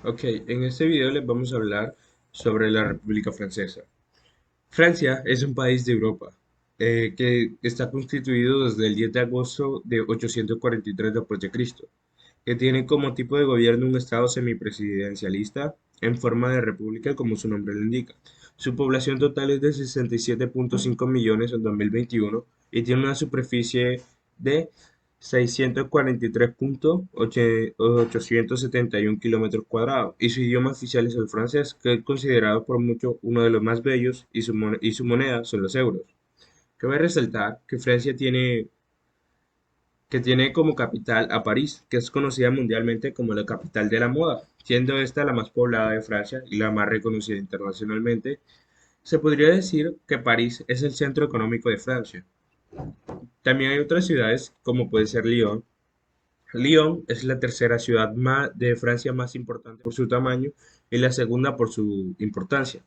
Ok, en este video les vamos a hablar sobre la República Francesa. Francia es un país de Europa que está constituido desde el 10 de agosto de 843 después de Cristo, que tiene como tipo de gobierno un estado semipresidencialista en forma de república como su nombre lo indica. Su población total es de 67,5 millones en 2021 y tiene una superficie de 643,871 kilómetros cuadrados y su idioma oficial es el francés, que es considerado por muchos uno de los más bellos y su moneda son los euros. Cabe resaltar que tiene como capital a París, que es conocida mundialmente como la capital de la moda, siendo esta la más poblada de Francia y la más reconocida internacionalmente. Se podría decir que París es el centro económico de Francia. También hay otras ciudades, como puede ser Lyon. Lyon es la tercera ciudad de Francia más importante por su tamaño y la segunda por su importancia.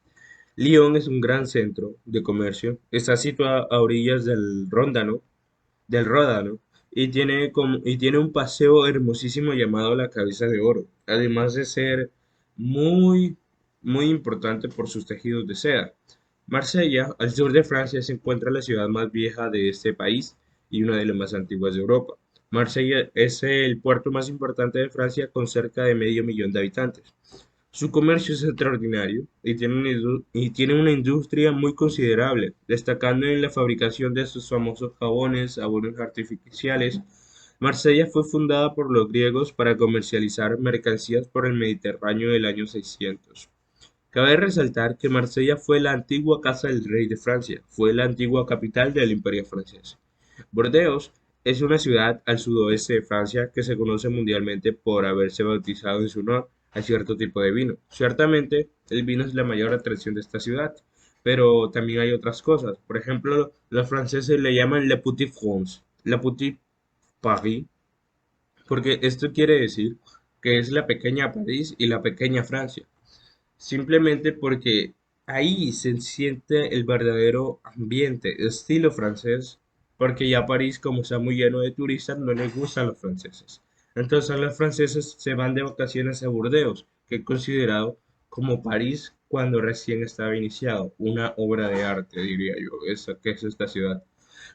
Lyon es un gran centro de comercio, está situado a orillas del Ródano y tiene un paseo hermosísimo llamado la Cabeza de Oro, además de ser muy, muy importante por sus tejidos de seda. Marsella, al sur de Francia, se encuentra la ciudad más vieja de este país y una de las más antiguas de Europa. Marsella es el puerto más importante de Francia con cerca de medio millón de habitantes. Su comercio es extraordinario y tiene una industria muy considerable, destacando en la fabricación de sus famosos jabones, sabores artificiales. Marsella fue fundada por los griegos para comercializar mercancías por el Mediterráneo del año 600. Cabe resaltar que Marsella fue la antigua casa del rey de Francia, fue la antigua capital del Imperio francés. Bordeaux es una ciudad al sudoeste de Francia que se conoce mundialmente por haberse bautizado en su honor a cierto tipo de vino. Ciertamente, el vino es la mayor atracción de esta ciudad, pero también hay otras cosas. Por ejemplo, los franceses le llaman Le Petit France, Le Petit Paris, porque esto quiere decir que es la pequeña París y la pequeña Francia. Simplemente porque ahí se siente el verdadero ambiente, estilo francés, porque ya París, como está muy lleno de turistas, no les gustan los franceses. Entonces los franceses se van de vacaciones a Burdeos, que es considerado como París cuando recién estaba iniciado, una obra de arte, diría yo, esa que es esta ciudad.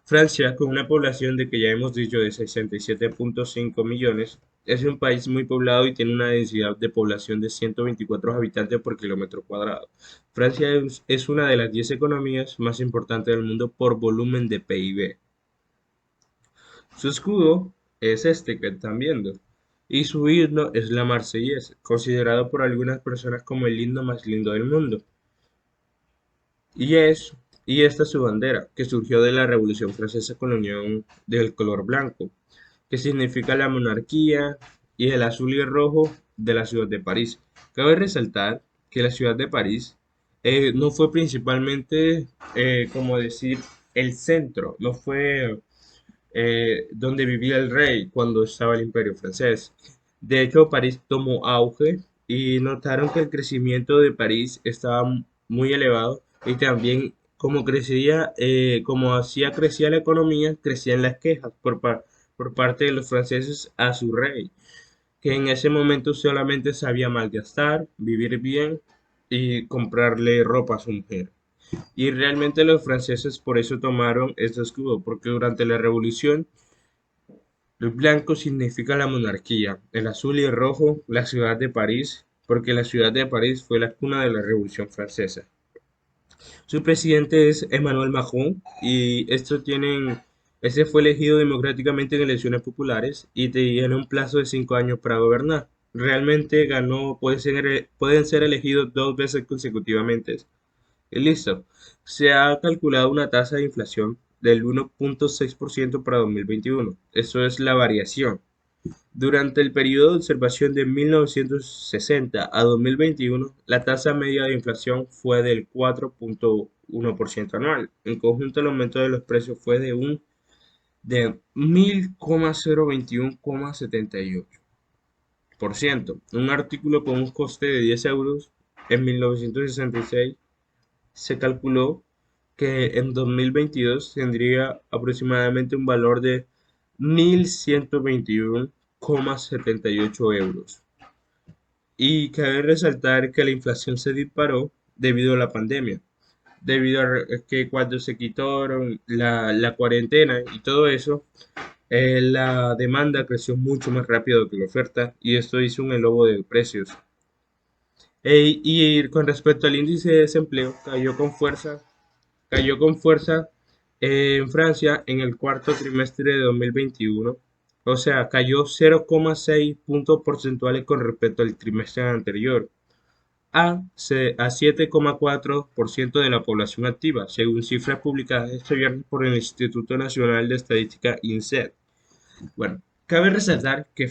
Francia, con una población de que ya hemos dicho de 67,5 millones, es un país muy poblado y tiene una densidad de población de 124 habitantes por kilómetro cuadrado. Francia es una de las 10 economías más importantes del mundo por volumen de PIB. Su escudo es este que están viendo y su himno es la Marsellesa, considerado por algunas personas como el himno más lindo del mundo. Y es, y esta es su bandera, que surgió de la Revolución Francesa con la unión del color blanco, que significa la monarquía, y el azul y el rojo de la ciudad de París. Cabe resaltar que la ciudad de París no fue principalmente, como decir, el centro, no fue donde vivía el rey cuando estaba el Imperio francés. De hecho, París tomó auge y notaron que el crecimiento de París estaba muy elevado y también como crecía, como hacía crecía la economía, crecían las quejas por parte de los franceses a su rey, que en ese momento solamente sabía malgastar, vivir bien y comprarle ropa a su mujer. Y realmente los franceses por eso tomaron este escudo, porque durante la revolución el blanco significa la monarquía, el azul y el rojo la ciudad de París, porque la ciudad de París fue la cuna de la Revolución Francesa. Su presidente es Emmanuel Macron y este fue elegido democráticamente en elecciones populares y tiene un plazo de 5 años para gobernar. Realmente pueden ser elegidos 2 veces consecutivamente. Y listo. Se ha calculado una tasa de inflación del 1,6% para 2021. Eso es la variación. Durante el periodo de observación de 1960 a 2021, la tasa media de inflación fue del 4,1% anual. En conjunto, el aumento de los precios fue de 1000,021,78%. Un artículo con un coste de 10 euros en 1966 se calculó que en 2022 tendría aproximadamente un valor de 1.121,78 euros. Y cabe resaltar que la inflación se disparó debido a la pandemia, debido a que cuando se quitaron la cuarentena y todo eso, la demanda creció mucho más rápido que la oferta y esto hizo un elobo de precios. Y con respecto al índice de desempleo, cayó con fuerza en Francia en el cuarto trimestre de 2021. O sea, cayó 0,6 puntos porcentuales con respecto al trimestre anterior a 7,4% de la población activa, según cifras publicadas este viernes por el Instituto Nacional de Estadística INSEE. Bueno, cabe resaltar que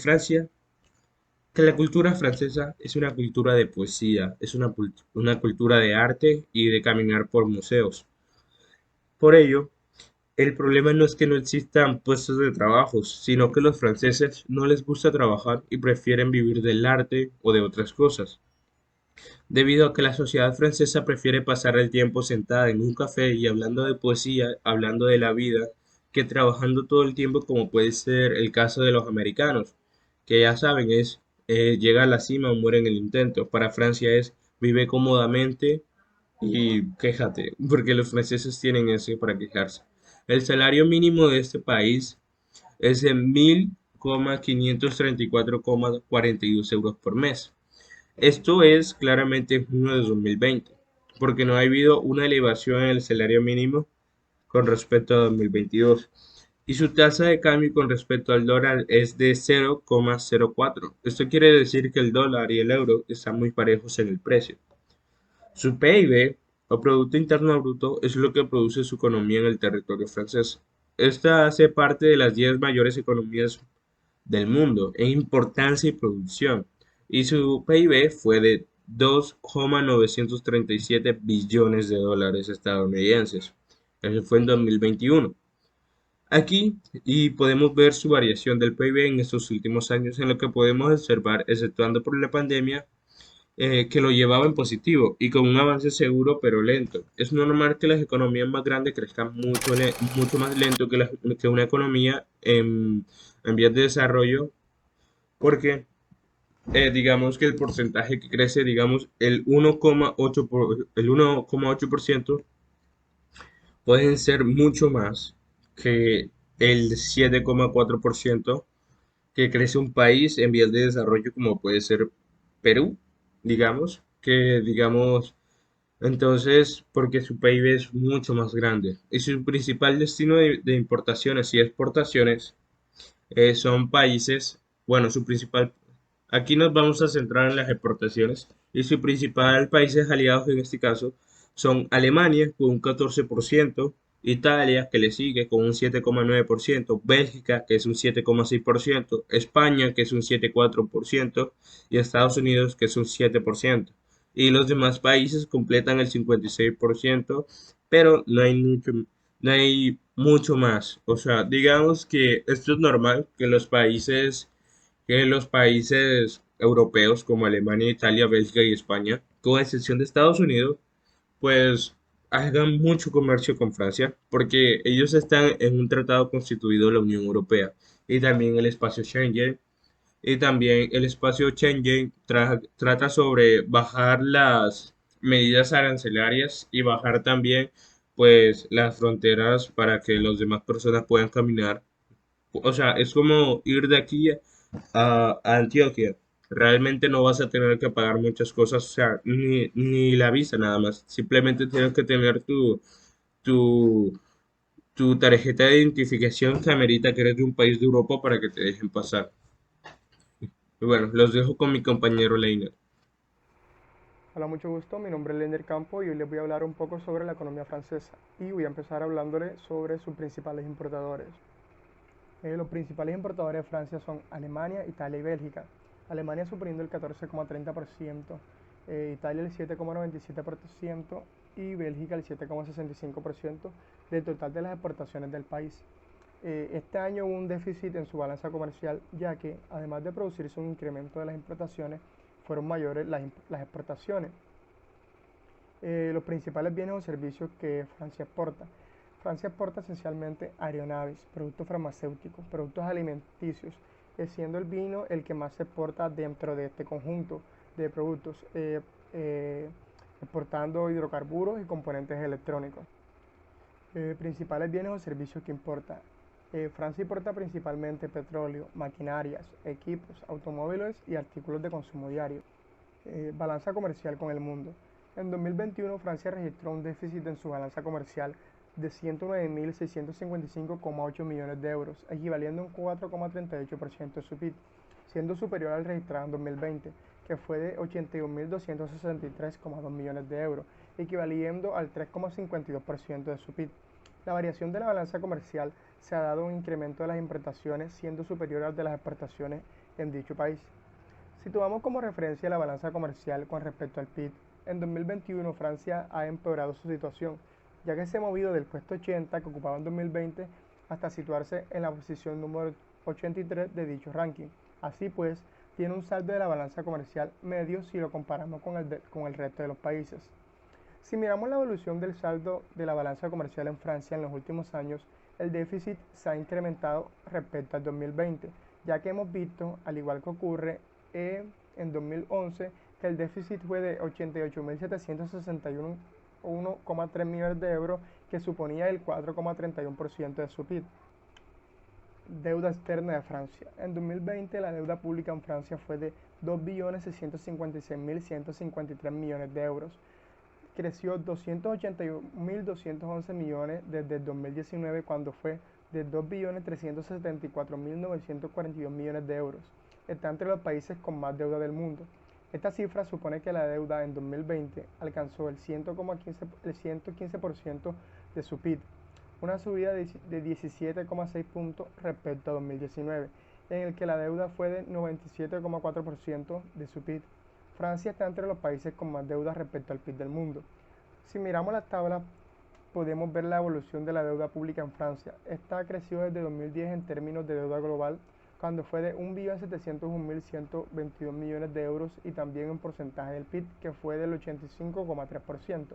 la cultura francesa es una cultura de poesía, es una cultura de arte y de caminar por museos. Por ello, el problema no es que no existan puestos de trabajo, sino que los franceses no les gusta trabajar y prefieren vivir del arte o de otras cosas, debido a que la sociedad francesa prefiere pasar el tiempo sentada en un café y hablando de poesía, hablando de la vida, que trabajando todo el tiempo como puede ser el caso de los americanos, que ya saben es llega a la cima o muere en el intento. Para Francia es vive cómodamente y quéjate, porque los franceses tienen eso para quejarse. El salario mínimo de este país es de 1.534,42 euros por mes. Esto es claramente en junio de 2020, porque no ha habido una elevación en el salario mínimo con respecto a 2022. Y su tasa de cambio con respecto al dólar es de 0,04. Esto quiere decir que el dólar y el euro están muy parejos en el precio. Su PIB, o Producto Interno Bruto, es lo que produce su economía en el territorio francés. Esta hace parte de las 10 mayores economías del mundo en importancia y producción, y su PIB fue de 2,937 billones de dólares estadounidenses. Eso fue en 2021. Aquí y podemos ver su variación del PIB en estos últimos años, en lo que podemos observar, exceptuando por la pandemia, que lo llevaba en positivo y con un avance seguro pero lento. Es normal que las economías más grandes crezcan mucho más lento que una economía en vías de desarrollo, porque digamos que el porcentaje que crece, digamos el 1,8% pueden ser mucho más que el 7,4% que crece un país en vías de desarrollo como puede ser Perú, digamos, entonces, porque su PIB es mucho más grande y su principal destino de importaciones y exportaciones son países, bueno, aquí nos vamos a centrar en las exportaciones y sus principales países aliados en este caso son Alemania con un 14%, Italia que le sigue con un 7,9%, Bélgica que es un 7,6%, España que es un 7,4% y Estados Unidos que es un 7%. Y los demás países completan el 56%, pero no hay mucho más. O sea, digamos que esto es normal que los países europeos como Alemania, Italia, Bélgica y España, con excepción de Estados Unidos, pues hagan mucho comercio con Francia, porque ellos están en un tratado constituido de la Unión Europea y también el espacio Schengen. Y también el espacio Schengen trata sobre bajar las medidas arancelarias y bajar también pues las fronteras para que las demás personas puedan caminar. O sea, es como ir de aquí a Antioquia. Realmente no vas a tener que pagar muchas cosas, o sea, ni la visa nada más. Simplemente tienes que tener tu, tu tarjeta de identificación que amerita que eres de un país de Europa para que te dejen pasar. Y bueno, los dejo con mi compañero Leiner. Hola, mucho gusto. Mi nombre es Lender Campo y hoy les voy a hablar un poco sobre la economía francesa y voy a empezar hablándole sobre sus principales importadores. Los principales importadores de Francia son Alemania, Italia y Bélgica. Alemania suponiendo el 14,30%, Italia el 7,97% y Bélgica el 7,65% del total de las exportaciones del país. Este año hubo un déficit en su balanza comercial, ya que además de producirse un incremento de las importaciones, fueron mayores las exportaciones. Los principales bienes o servicios que Francia exporta. Francia exporta esencialmente aeronaves, productos farmacéuticos, productos alimenticios, siendo el vino el que más se exporta dentro de este conjunto de productos, eh, exportando hidrocarburos y componentes electrónicos. Principales bienes o servicios que importa. Francia importa principalmente petróleo, maquinarias, equipos, automóviles y artículos de consumo diario. Balanza comercial con el mundo. En 2021 Francia registró un déficit en su balanza comercial de 109.655,8 millones de euros, equivaliendo a un 4,38% de su PIB, siendo superior al registrado en 2020, que fue de 81.263,2 millones de euros, equivaliendo al 3,52% de su PIB. La variación de la balanza comercial se ha dado un incremento de las importaciones siendo superior al de las exportaciones en dicho país. Si tomamos como referencia la balanza comercial con respecto al PIB, en 2021 Francia ha empeorado su situación, ya que se ha movido del puesto 80 que ocupaba en 2020 hasta situarse en la posición número 83 de dicho ranking. Así pues, tiene un saldo de la balanza comercial medio si lo comparamos con el resto de los países. Si miramos la evolución del saldo de la balanza comercial en Francia en los últimos años, el déficit se ha incrementado respecto al 2020, ya que hemos visto, al igual que ocurre en 2011, que el déficit fue de 88.761,3 millones de euros, que suponía el 4,31% de su PIB. Deuda externa de Francia. En 2020 la deuda pública en Francia fue de 2.656.153 millones de euros. Creció 281.211 millones desde el 2019 cuando fue de 2.374.942 millones de euros. Está entre los países con más deuda del mundo. Esta cifra supone que la deuda en 2020 alcanzó el 115% de su PIB, una subida de 17,6 puntos respecto a 2019, en el que la deuda fue de 97,4% de su PIB. Francia está entre los países con más deuda respecto al PIB del mundo. Si miramos las tablas, podemos ver la evolución de la deuda pública en Francia. Esta ha crecido desde 2010 en términos de deuda global, cuando fue de 1.701.122 millones de euros, y también en porcentaje del PIB, que fue del 85,3%.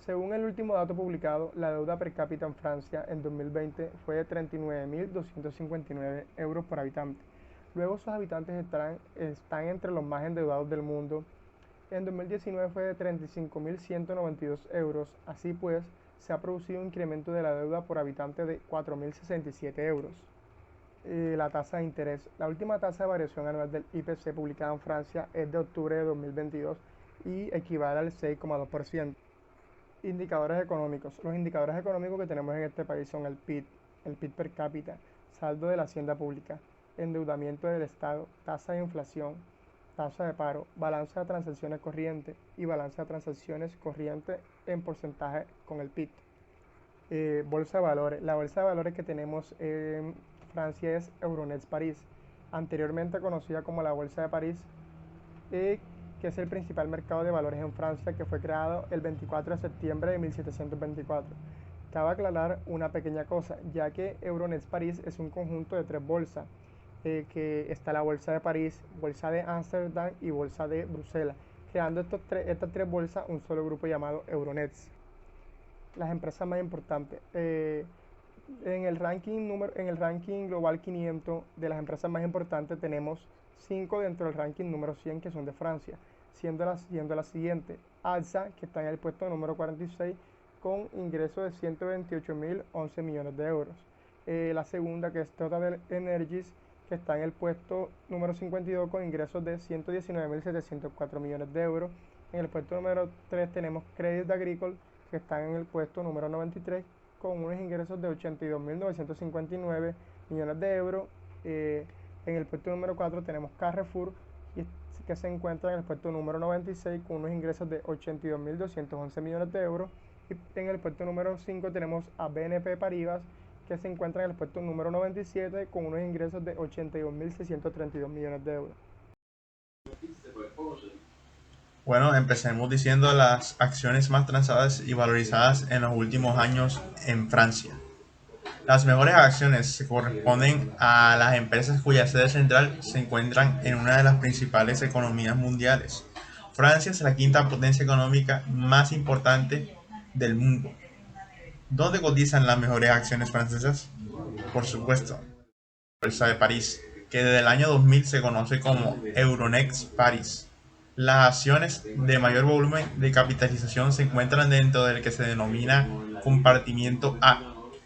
Según el último dato publicado, la deuda per cápita en Francia en 2020 fue de 39.259 euros por habitante. Luego sus habitantes están entre los más endeudados del mundo. En 2019 fue de 35.192 euros. Así pues, se ha producido un incremento de la deuda por habitante de 4.067 euros. La tasa de interés. La última tasa de variación anual del IPC publicada en Francia es de octubre de 2022 y equivale al 6,2%. Indicadores económicos. Los indicadores económicos que tenemos en este país son el PIB per cápita, saldo de la hacienda pública, endeudamiento del Estado, tasa de inflación, tasa de paro, balanza de transacciones corrientes y balanza de transacciones corrientes en porcentaje con el PIB. Bolsa de valores. La bolsa de valores que tenemos en Francia es Euronext París, anteriormente conocida como la Bolsa de París, que es el principal mercado de valores en Francia, que fue creado el 24 de septiembre de 1724. Cabe aclarar una pequeña cosa, ya que Euronext París es un conjunto de tres bolsas, que está la Bolsa de París, Bolsa de Ámsterdam y Bolsa de Bruselas, creando estas tres bolsas un solo grupo llamado Euronext. Las empresas más importantes. En el ranking global 500 de las empresas más importantes tenemos 5 dentro del ranking número 100 que son de Francia, siendo la siguiente: AXA, que está en el puesto número 46 con ingresos de 128.011 millones de euros. La segunda, que es Total Energies, que está en el puesto número 52 con ingresos de 119.704 millones de euros. En el puesto número 3 tenemos Crédit Agricole, que está en el puesto número 93 con unos ingresos de 82.959 millones de euros. En el puesto número 4 tenemos Carrefour, que se encuentra en el puesto número 96 con unos ingresos de 82.211 millones de euros. Y en el puesto número 5 tenemos a BNP Paribas, que se encuentra en el puesto número 97 con unos ingresos de 81.632 millones de euros. Bueno, empecemos diciendo las acciones más transadas y valorizadas en los últimos años en Francia. Las mejores acciones se corresponden a las empresas cuya sede central se encuentran en una de las principales economías mundiales. Francia es la quinta potencia económica más importante del mundo. ¿Dónde cotizan las mejores acciones francesas? Por supuesto, la Bolsa de París, que desde el año 2000 se conoce como Euronext Paris. Las acciones de mayor volumen de capitalización se encuentran dentro del que se denomina compartimiento A,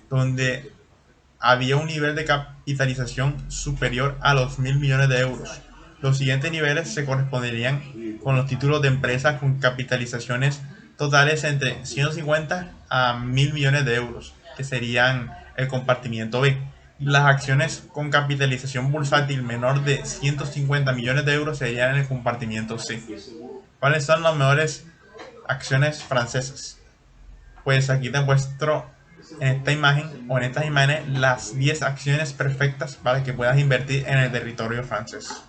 donde había un nivel de capitalización superior a los 1.000 millones de euros. Los siguientes niveles se corresponderían con los títulos de empresas con capitalizaciones totales entre 150 a 1.000 millones de euros, que serían el compartimiento B. Las acciones con capitalización bursátil menor de 150 millones de euros serían el compartimiento C. ¿Cuáles son las mejores acciones francesas? Pues aquí te muestro en esta imagen o en estas imágenes las 10 acciones perfectas para que puedas invertir en el territorio francés.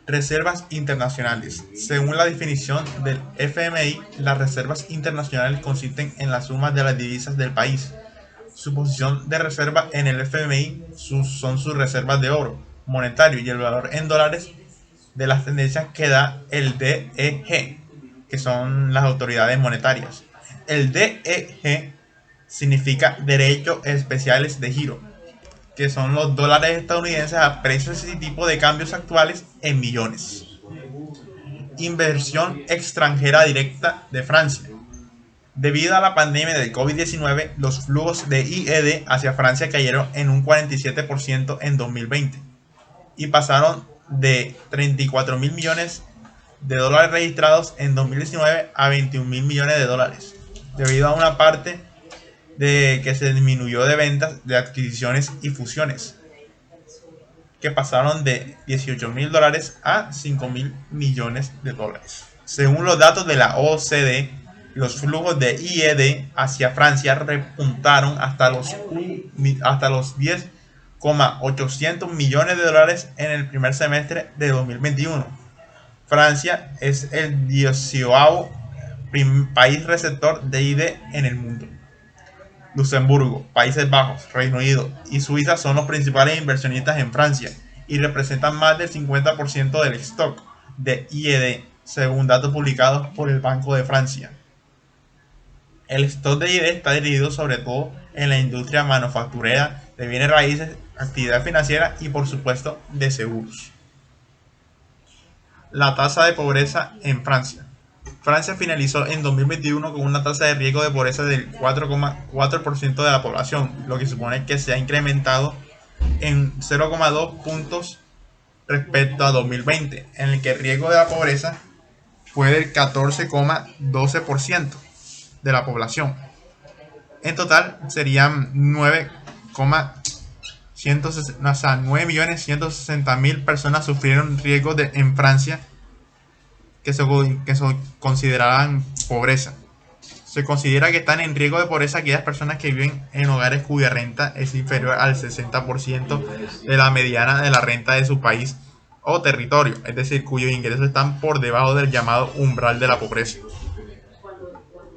Reservas internacionales. Según la definición del FMI, las reservas internacionales consisten en las sumas de las divisas del país. Su posición de reserva en el FMI son sus reservas de oro monetario y el valor en dólares de las tendencias que da el DEG, que son las autoridades monetarias. El DEG significa derechos especiales de giro, que son los dólares estadounidenses a precios y tipo de cambios actuales en millones. Inversión extranjera directa de Francia. Debido a la pandemia del COVID-19, los flujos de IED hacia Francia cayeron en un 47% en 2020 y pasaron de 34.000 millones de dólares registrados en 2019 a 21.000 millones de dólares, debido a una parte de que se disminuyó de ventas de adquisiciones y fusiones, que pasaron de 18.000 dólares a 5.000 millones de dólares. Según los datos de la OCDE, los flujos de IED hacia Francia repuntaron hasta los 10,800 millones de dólares en el primer semestre de 2021. Francia es el 18º país receptor de IED en el mundo. Luxemburgo, Países Bajos, Reino Unido y Suiza son los principales inversionistas en Francia y representan más del 50% del stock de IED, según datos publicados por el Banco de Francia. El stock de IED está dirigido sobre todo en la industria manufacturera, de bienes raíces, actividad financiera y por supuesto de seguros. La tasa de pobreza en Francia. Francia finalizó en 2021 con una tasa de riesgo de pobreza del 4,4% de la población, lo que supone que se ha incrementado en 0,2 puntos respecto a 2020, en el que el riesgo de la pobreza fue del 14,12% de la población. En total serían 9.160.000 personas sufrieron riesgos en Francia que se consideran pobreza. Se considera que están en riesgo de pobreza aquellas personas que viven en hogares cuya renta es inferior al 60% de la mediana de la renta de su país o territorio, es decir, cuyos ingresos están por debajo del llamado umbral de la pobreza.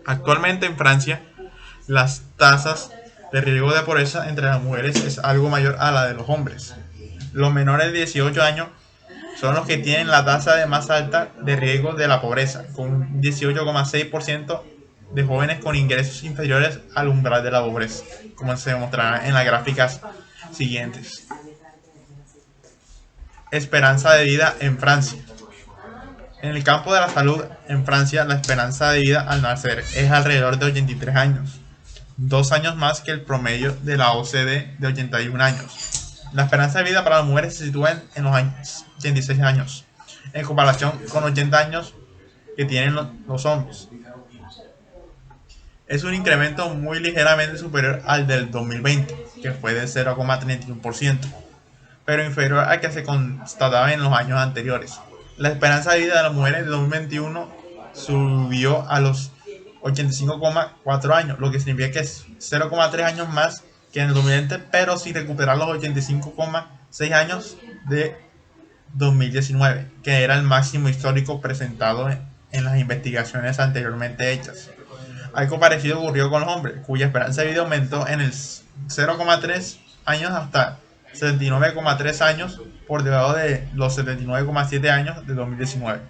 Actualmente en Francia, las tasas de riesgo de pobreza entre las mujeres es algo mayor a la de los hombres. Los menores de 18 años son los que tienen la tasa de más alta de riesgo de la pobreza, con un 18,6% de jóvenes con ingresos inferiores al umbral de la pobreza, como se demostrará en las gráficas siguientes. Esperanza de vida en Francia. En el campo de la salud, en Francia, la esperanza de vida al nacer es alrededor de 83 años, 2 años más que el promedio de la OCDE de 81 años. La esperanza de vida para las mujeres se sitúa en los 86 años, en comparación con 80 años que tienen los hombres. Es un incremento muy ligeramente superior al del 2020, que fue de 0,31%, pero inferior al que se constataba en los años anteriores. La esperanza de vida de las mujeres de 2021 subió a los 85,4 años, lo que significa que es 0,3 años más que en el 2020, pero sin recuperar los 85,6 años de 2019, que era el máximo histórico presentado en las investigaciones anteriormente hechas. Algo parecido ocurrió con los hombres, cuya esperanza de vida aumentó en el 0,3 años hasta 79,3 años, por debajo de los 79,7 años de 2019.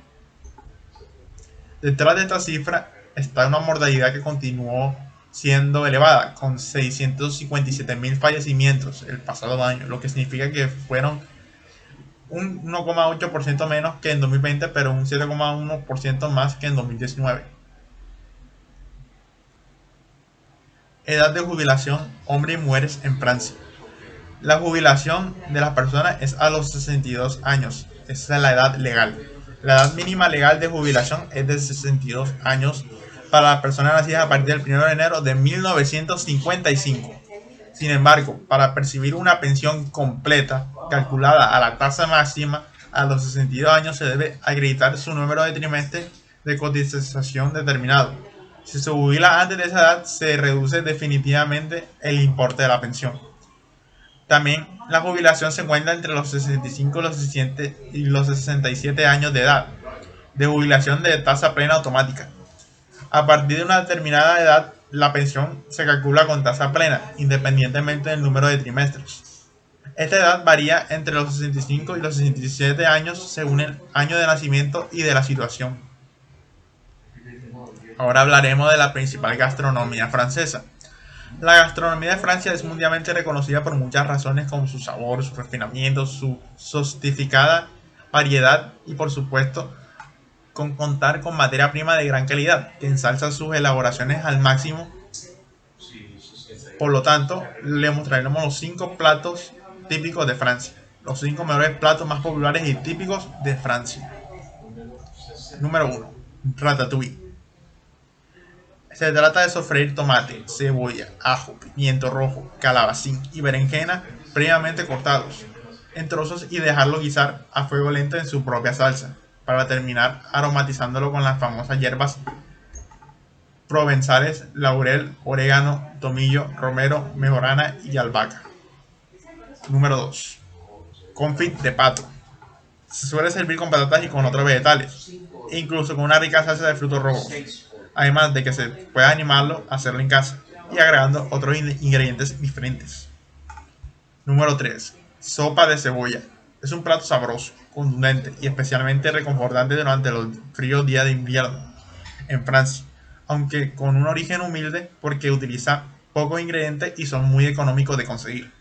Detrás de esta cifra está una mortalidad que continuó siendo elevada, con 657.000 fallecimientos el pasado año, lo que significa que fueron un 1,8% menos que en 2020, pero un 7,1% más que en 2019. Edad de jubilación, hombres y mujeres en Francia. La jubilación de las personas es a los 62 años. Esa es la edad legal. La edad mínima legal de jubilación es de 62 años para las personas nacidas a partir del 1 de enero de 1955. Sin embargo, para percibir una pensión completa calculada a la tasa máxima, a los 62 años se debe acreditar su número de trimestres de cotización determinado. Si se jubila antes de esa edad, se reduce definitivamente el importe de la pensión. También la jubilación se encuentra entre los 65 y los 67 años de edad, de jubilación de tasa plena automática. A partir de una determinada edad, la pensión se calcula con tasa plena, independientemente del número de trimestres. Esta edad varía entre los 65 y los 67 años según el año de nacimiento y de la situación. Ahora hablaremos de la principal gastronomía francesa. La gastronomía de Francia es mundialmente reconocida por muchas razones como su sabor, su refinamiento, su sofisticada variedad y por supuesto con contar con materia prima de gran calidad que ensalza sus elaboraciones al máximo. Por lo tanto, le mostraremos los 5 platos típicos de Francia, los 5 mejores platos más populares y típicos de Francia. Número 1. Ratatouille. Se trata de sofreír tomate, cebolla, ajo, pimiento rojo, calabacín y berenjena previamente cortados en trozos y dejarlo guisar a fuego lento en su propia salsa, para terminar aromatizándolo con las famosas hierbas provenzales, laurel, orégano, tomillo, romero, mejorana y albahaca. Número 2. Confit de pato. Se suele servir con patatas y con otros vegetales, e incluso con una rica salsa de frutos rojos. Además de que se puede animarlo a hacerlo en casa y agregando otros ingredientes diferentes. Número 3. Sopa de cebolla. Es un plato sabroso, contundente y especialmente reconfortante durante los fríos días de invierno en Francia, aunque con un origen humilde porque utiliza pocos ingredientes y son muy económicos de conseguir.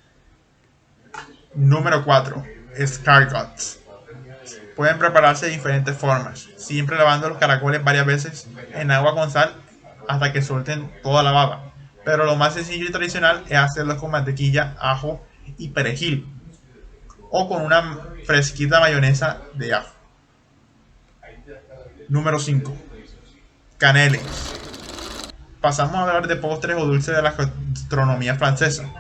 Número 4. Escargots. Pueden prepararse de diferentes formas, siempre lavando los caracoles varias veces en agua con sal hasta que suelten toda la baba. Pero lo más sencillo y tradicional es hacerlos con mantequilla, ajo y perejil, o con una fresquita mayonesa de ajo. Número 5. Caneles. Pasamos a hablar de postres o dulces de la gastronomía francesa,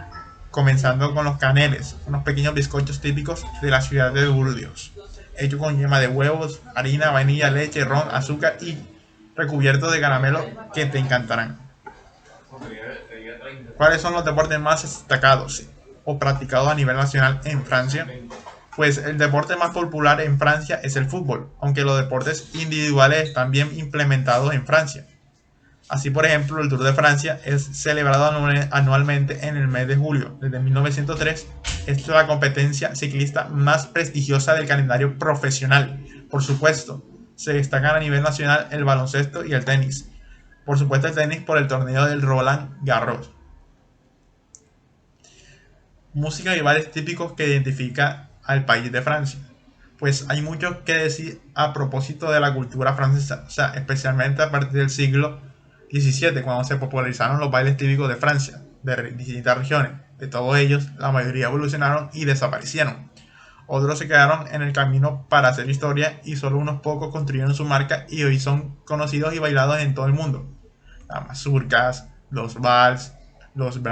comenzando con los caneles, unos pequeños bizcochos típicos de la ciudad de Burdeos, hecho con yema de huevos, harina, vainilla, leche, ron, azúcar y recubiertos de caramelo que te encantarán. ¿Cuáles son los deportes más destacados o practicados a nivel nacional en Francia? Pues el deporte más popular en Francia es el fútbol, aunque los deportes individuales están bien implementados en Francia. Así, por ejemplo, el Tour de Francia es celebrado anualmente en el mes de julio. Desde 1903, esta es la competencia ciclista más prestigiosa del calendario profesional. Por supuesto, se destacan a nivel nacional el baloncesto y el tenis. Por supuesto, el tenis por el torneo del Roland Garros. Música y bailes típicos que identifica al país de Francia. Pues hay mucho que decir a propósito de la cultura francesa, especialmente a partir del siglo XVII, cuando se popularizaron los bailes típicos de Francia, de distintas regiones. De todos ellos, la mayoría evolucionaron y desaparecieron. Otros se quedaron en el camino para hacer historia y solo unos pocos construyeron su marca y hoy son conocidos y bailados en todo el mundo. Las mazurcas, los vals, los